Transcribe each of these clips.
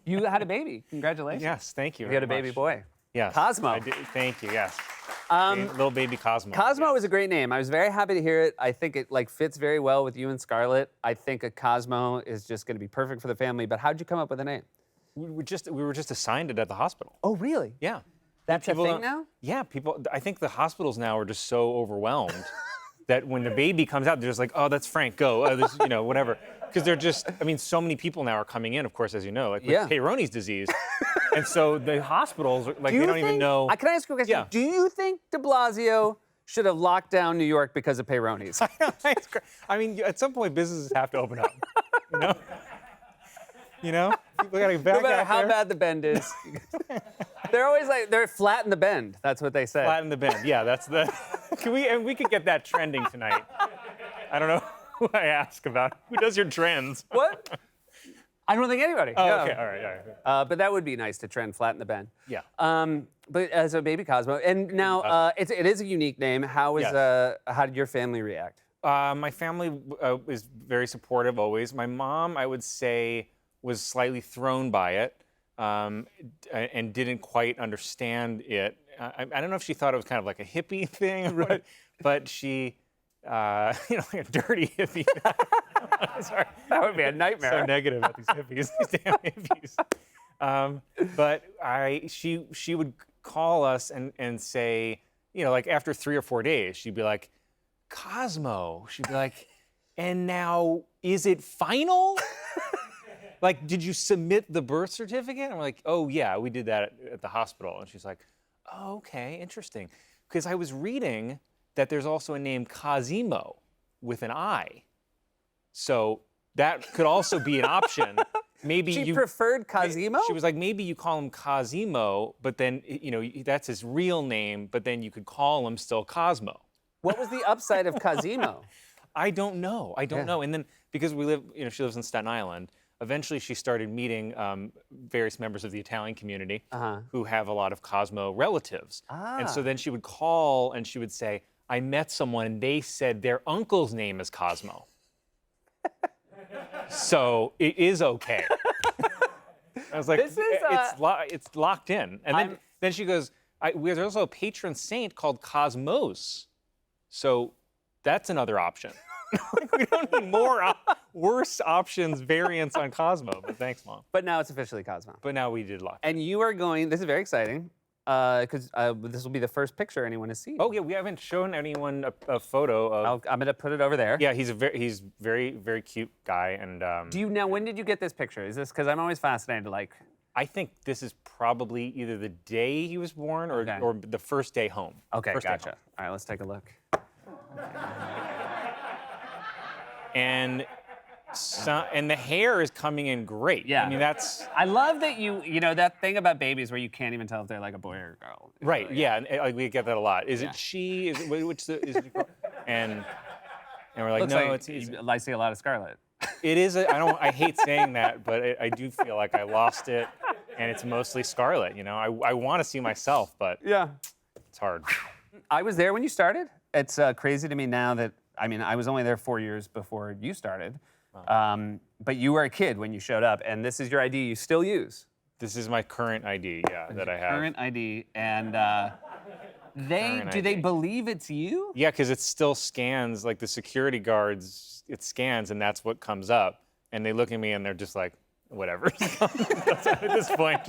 You had a baby. Congratulations. Yes, thank you. You had a very baby much. boy. Yes. Cosmo. I did, thank you, yes. Little baby Cosmo. Cosmo yes. is a great name. I was very happy to hear it. I think it fits very well with you and Scarlett. I think a Cosmo is just going to be perfect for the family. But how'd you come up with the name? We were just assigned it at the hospital. Oh, really? Yeah. That's a People thing don't- now? Yeah, people. I think the hospitals now are just so overwhelmed that when the baby comes out, they're just like, oh, that's Frank, go, this, whatever. Because they're just, so many people now are coming in, of course, as you know, like with Yeah. Peyronie's disease. And so the hospitals, they don't even know. Can I ask you a question? Yeah. Do you think de Blasio should have locked down New York because of Peyronie's? At some point, businesses have to open up. People gotta back No matter out how there. bad the bend is. They're always they're flat in the bend. That's what they say. Flat in the bend. Yeah, that's the. We could get that trending tonight. I don't know who I ask about. Who does your trends? What? I don't think anybody. Oh, Yeah. okay, all right. But that would be nice to trend flat in the bend. Yeah. But as a baby Cosmo, and now it is a unique name. How did your family react? My family is very supportive always. My mom, I would say, was slightly thrown by it and didn't quite understand it. I don't know if she thought it was kind of like a hippie thing, right. but she, like a dirty hippie. Sorry. That would be a nightmare. So negative about these hippies, these damn hippies. But she would call us and say, like after 3 or 4 days, she'd be like, Cosmo. She'd be like, and now is it final? Like, did you submit the birth certificate? And we're like, oh yeah, we did that at the hospital. And she's like, oh, okay, interesting. Because I was reading that there's also a name Cosimo with an I. So that could also be an option. Maybe She preferred Cosimo? She was like, maybe you call him Cosimo, but then, that's his real name, but then you could call him still Cosmo. What was the upside of Cosimo? I don't know. And then because we live, she lives in Staten Island, eventually she started meeting various members of the Italian community who have a lot of Cosmo relatives. And so then she would call and she would say, I met someone and they said their uncle's name is Cosmo. So it is okay. I was like, it's locked in. And then she goes, there's also a patron saint called Cosmos. So that's another option. We don't need more worse options, variants on Cosmo, but thanks, Mom. But now it's officially Cosmo. But now we did lock. And you are going, this is very exciting, because this will be the first picture anyone has seen. Oh yeah, we haven't shown anyone a photo of. I'm gonna put it over there. Yeah, he's very, very cute guy, and. When did you get this picture? Is this, because I'm always fascinated, I think this is probably either the day he was born or the first day home. Okay, first gotcha. Day home. All right, let's take a look. And the hair is coming in great. Yeah. I mean, that's. I love that that thing about babies where you can't even tell if they're like a boy or a girl. Right, yeah, and we get that a lot. Is it she? Is it, is it and we're like, Looks no, like I see a lot of Scarlett. It is. I hate saying that, but I do feel like I lost it, and it's mostly Scarlett. I want to see myself, but Yeah. it's hard. I was there when you started. It's crazy to me now that, I was only there 4 years before you started. But you were a kid when you showed up, and this is your ID you still use. This is my current ID, that I have. Current ID, and do they believe it's you? Yeah, because it still scans, like the security guards, it scans, and that's what comes up. And they look at me, and they're just like, whatever. At this point,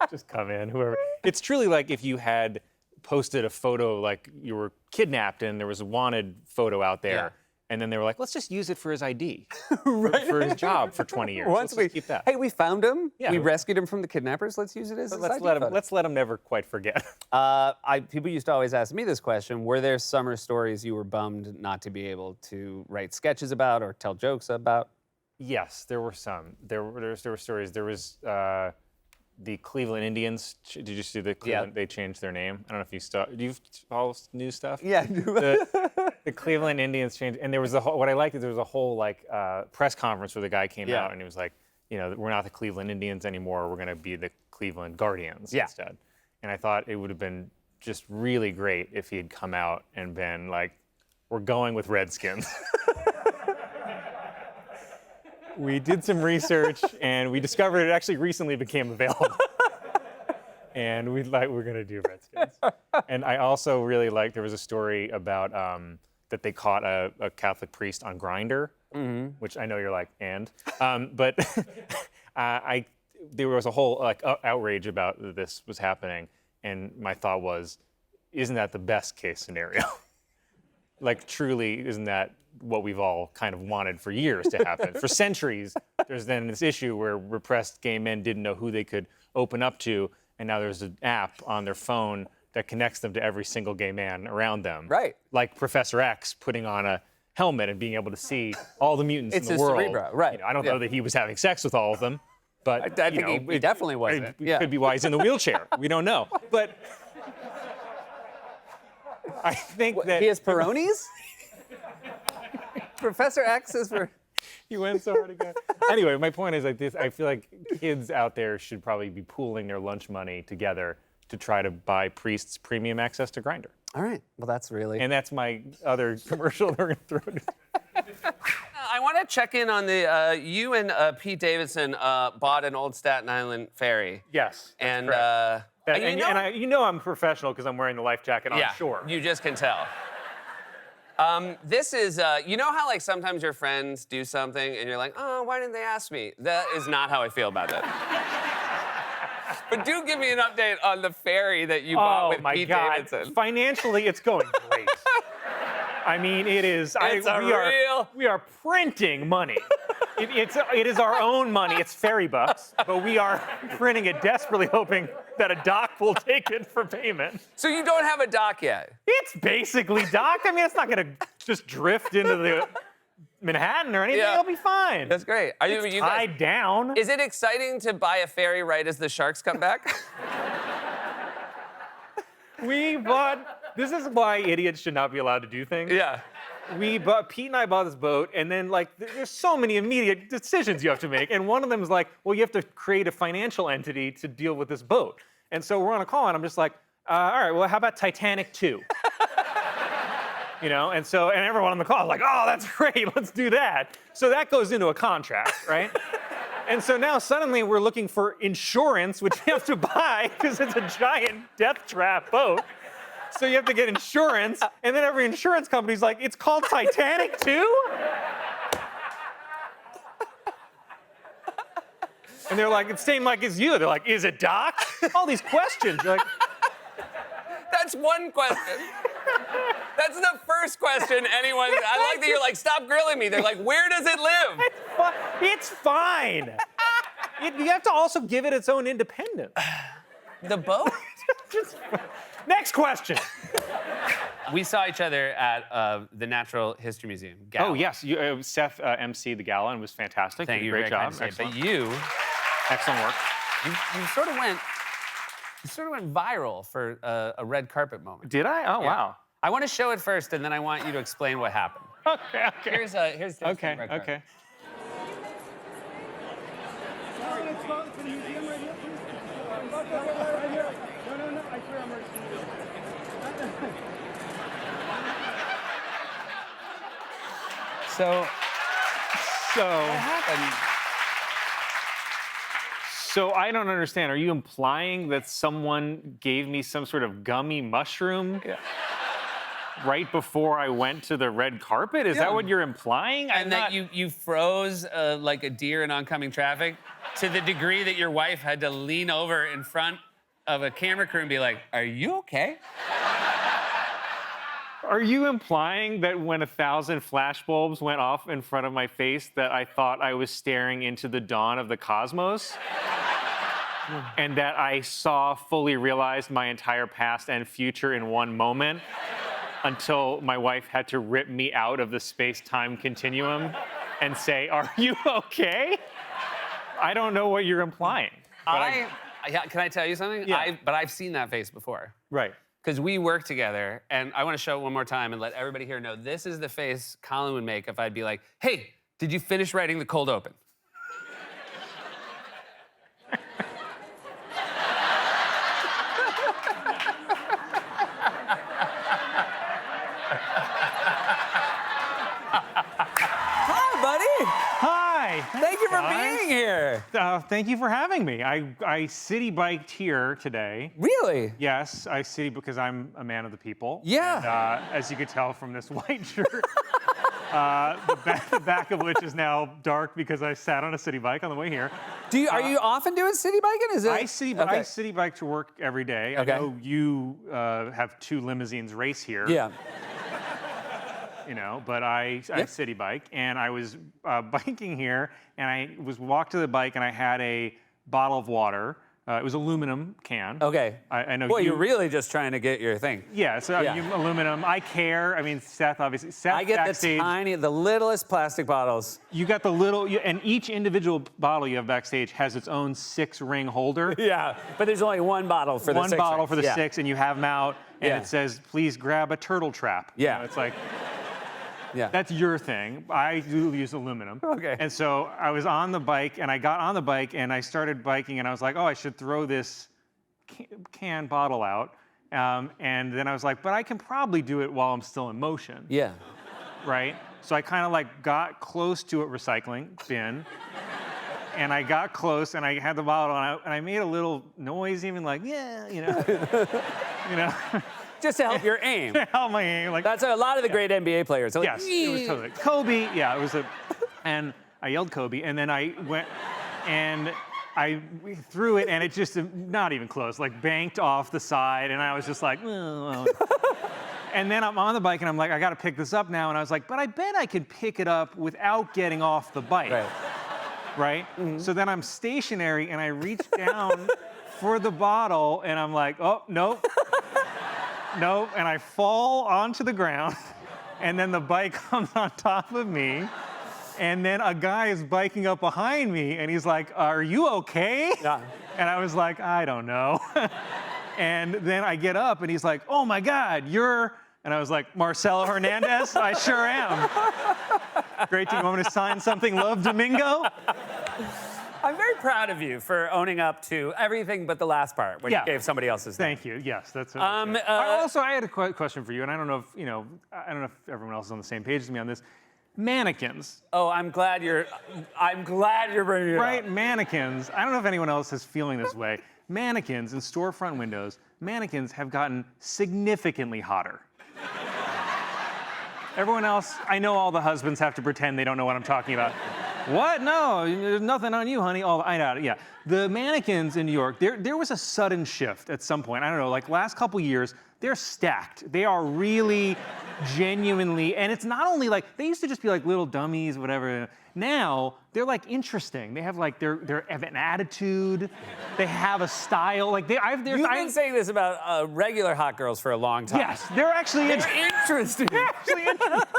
just come in, whoever. It's truly like if you had posted a photo, like you were kidnapped, and there was a wanted photo out there. Yeah. And then they were like, let's just use it for his ID, for his job for 20 years. Let's just keep that. Hey, we found him. Yeah. We rescued him from the kidnappers. Let's use it as his Let's ID let him. photo. Let's let him never quite forget. People used to always ask me this question: were there summer stories you were bummed not to be able to write sketches about or tell jokes about? Yes, there were some. There were stories. There was the Cleveland Indians. Did you see the Cleveland? Yeah. They changed their name. I don't know if you do you follow news stuff? Yeah. The Cleveland Indians changed, and there was what I liked is there was a whole press conference where the guy came out and he was like, we're not the Cleveland Indians anymore. We're going to be the Cleveland Guardians instead. And I thought it would have been just really great if he had come out and been like, we're going with Redskins. we did some research and we discovered it actually recently became available. And we're going to do Redskins. And I also really liked, there was a story about that they caught a Catholic priest on Grindr, which I know you're like, but there was a whole outrage about this was happening. And my thought was, isn't that the best case scenario? Like, truly, isn't that what we've all kind of wanted for years to happen? For centuries, there's then this issue where repressed gay men didn't know who they could open up to, and now there's an app on their phone that connects them to every single gay man around them. Right. Like Professor X putting on a helmet and being able to see all the mutants It's in the his world. cerebro, right. You know, I don't know that he was having sex with all of them, but I think he definitely wasn't. It could be why he's in the wheelchair. We don't know. But I think that He has Peronis? Professor X is for... you went so hard again. Anyway, my point is like this. I feel like kids out there should probably be pooling their lunch money together to try to buy priests premium access to Grindr. All right. Well, that's really... And that's my other commercial they're going to throw. I want to check in on the... you and Pete Davidson bought an old Staten Island ferry. Yes. And... you know I'm professional because I'm wearing the life jacket on shore. You just can tell. This is, you know how like sometimes your friends do something and you're like, oh, why didn't they ask me? That is not how I feel about that. But do give me an update on the ferry that you bought with Pete Davidson. Financially, it's going great. I mean, it is. We are printing money. It is our own money. It's ferry bucks, but we are printing it desperately, hoping that a dock will take it for payment. So you don't have a dock yet? It's basically docked. I mean, it's not going to just drift into the Manhattan or anything. Yeah. It'll be fine. That's great. Are It's tied down. Is it exciting to buy a ferry right as the sharks come back? We bought. This is why idiots should not be allowed to do things. Yeah. Pete and I bought this boat, and then like there's so many immediate decisions you have to make, and one of them is like, well, you have to create a financial entity to deal with this boat. And so we're on a call, and I'm just like, all right, well, how about Titanic 2? You know, and everyone on the call is like, oh, that's great, let's do that. So that goes into a contract, right? And so now suddenly we're looking for insurance, which you have to buy because it's a giant death trap boat. So you have to get insurance, and then every insurance company's like, it's called Titanic 2? And they're like, it's same like as you. They're like, is it Doc? All these questions. You're like, That's one question. That's the first question anyone... I like that you're like, stop grilling me. They're like, where does it live? it's fine. You have to also give it its own independence. The boat? Next question. We saw each other at the Natural History Museum. Gala. Oh, yes. Seth emceed the gala and was fantastic. Thank you. Great job. Kind of Excellent. But you Excellent work. sort of went viral for a red carpet moment. Did I? Oh, Yeah. wow. I want to show it first, and then I want you to explain what happened. Okay. Here's the red Okay. carpet. Okay. So So. what happened? So I don't understand. Are you implying that someone gave me some sort of gummy mushroom right before I went to the red carpet? Is that what you're implying? And that you froze like a deer in oncoming traffic to the degree that your wife had to lean over in front of a camera crew and be like, "Are you okay?" Are you implying that when 1,000 flashbulbs went off in front of my face that I thought I was staring into the dawn of the cosmos? And that I fully realized my entire past and future in one moment until my wife had to rip me out of the space-time continuum and say, "Are you okay?" I don't know what you're implying. Can I tell you something? Yeah. But I've seen that face before. Right. Because we work together, and I want to show it one more time and let everybody here know this is the face Colin would make if I'd be like, "Hey, did you finish writing the cold open?" Hi, buddy. Hi. Thank you for having me. I city biked here today. Really? Yes, I city because I'm a man of the people. Yeah. And, as you could tell from this white shirt, the back of which is now dark because I sat on a city bike on the way here. Are you often doing city biking? Is it? I city bike to work every day. Okay. I know you have 2 limousines race here. Yeah. You know, but I city bike, and I was biking here, and I walked to the bike, and I had a bottle of water. It was aluminum can. Okay. I know. Boy, you're really just trying to get your thing. Yeah, so aluminum. I care. I mean, Seth obviously. Seth I get backstage, the littlest plastic bottles. You got the little, and each individual bottle you have backstage has its own 6-ring holder. Yeah, but there's only one bottle for the 6. One bottle for the yeah. 6, and you have them out, and it says, "Please grab a turtle trap." Yeah. You know, it's like. Yeah. That's your thing. I do use aluminum. Okay. And so I was on the bike, and I got on the bike, and I started biking, and I was like, oh, I should throw this can bottle out. And then I was like, but I can probably do it while I'm still in motion. Yeah. Right? So I kind of like got close to a recycling bin, and I got close, and I had the bottle, and I made a little noise, even like, yeah, you know. You know. Just to help your aim. Help my aim. Like, that's a lot of the great NBA players. They're yes, like, it was totally. Kobe, yeah, it was and I yelled Kobe, and then I went, and I threw it, and it just, not even close, like banked off the side, and I was just like, oh. And then I'm on the bike, and I'm like, I gotta pick this up now, and I was like, but I bet I could pick it up without getting off the bike. Right? Mm-hmm. So then I'm stationary, and I reach down for the bottle, and I'm like, oh, nope. Nope, and I fall onto the ground, and then the bike comes on top of me, and then a guy is biking up behind me, and he's like, are you okay? Yeah. And I was like, I don't know. And then I get up, and he's like, oh my God, you're, and I was like, Marcelo Hernandez? I sure am. Great to you. Want me to sign something, Love Domingo? I'm very proud of you for owning up to everything but the last part when you gave somebody else's name. Thank you. Yes, that's. Also, I had a question for you, and I don't know if I don't know if everyone else is on the same page as me on this. Mannequins. Oh, I'm glad you're bringing it up. Right, mannequins. I don't know if anyone else is feeling this way. Mannequins in storefront windows. Mannequins have gotten significantly hotter. Everyone else, I know all the husbands have to pretend they don't know what I'm talking about. What? No, there's nothing on you, honey. Oh, I know. Yeah. The mannequins in New York, there was a sudden shift at some point. I don't know, like last couple years, they're stacked. They are really genuinely, and it's not only like, they used to just be like little dummies, whatever. Now, they're like interesting. They have like, they have an attitude. They have a style. Like You've been saying this about regular hot girls for a long time. Yes, they're actually interesting. They're actually interesting.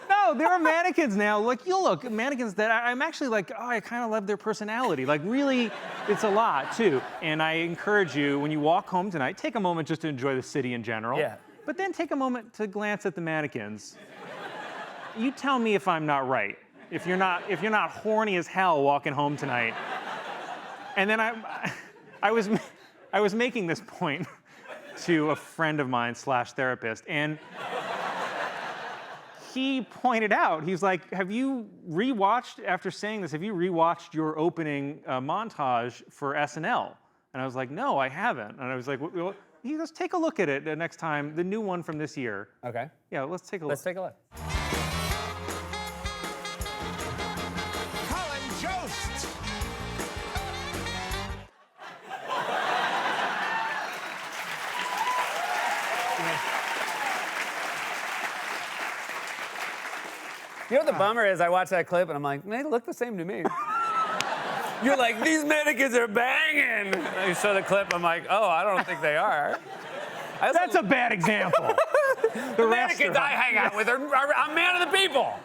No, there are mannequins now. Like, you look, mannequins that I'm actually like, oh, I kind of love their personality. Like, really, it's a lot, too. And I encourage you, when you walk home tonight, take a moment just to enjoy the city in general. Yeah. But then take a moment to glance at the mannequins. You tell me if I'm not right. If you're not horny as hell walking home tonight. And then I was making this point to a friend of mine / therapist, and he pointed out, he's like, have you rewatched, after saying this, have you rewatched your opening montage for SNL? And I was like, no, I haven't. And I was like, well, let's take a look at it next time, the new one from this year. Okay. Yeah, let's take a look. Let's take a look. Colin Jost. You know what the bummer is? I watched that clip and I'm like, they look the same to me. You're like, these mannequins are banging. And you show the clip, I'm like, oh, I don't think they are. That's a bad example. The mannequins I hang out with are a man of the people.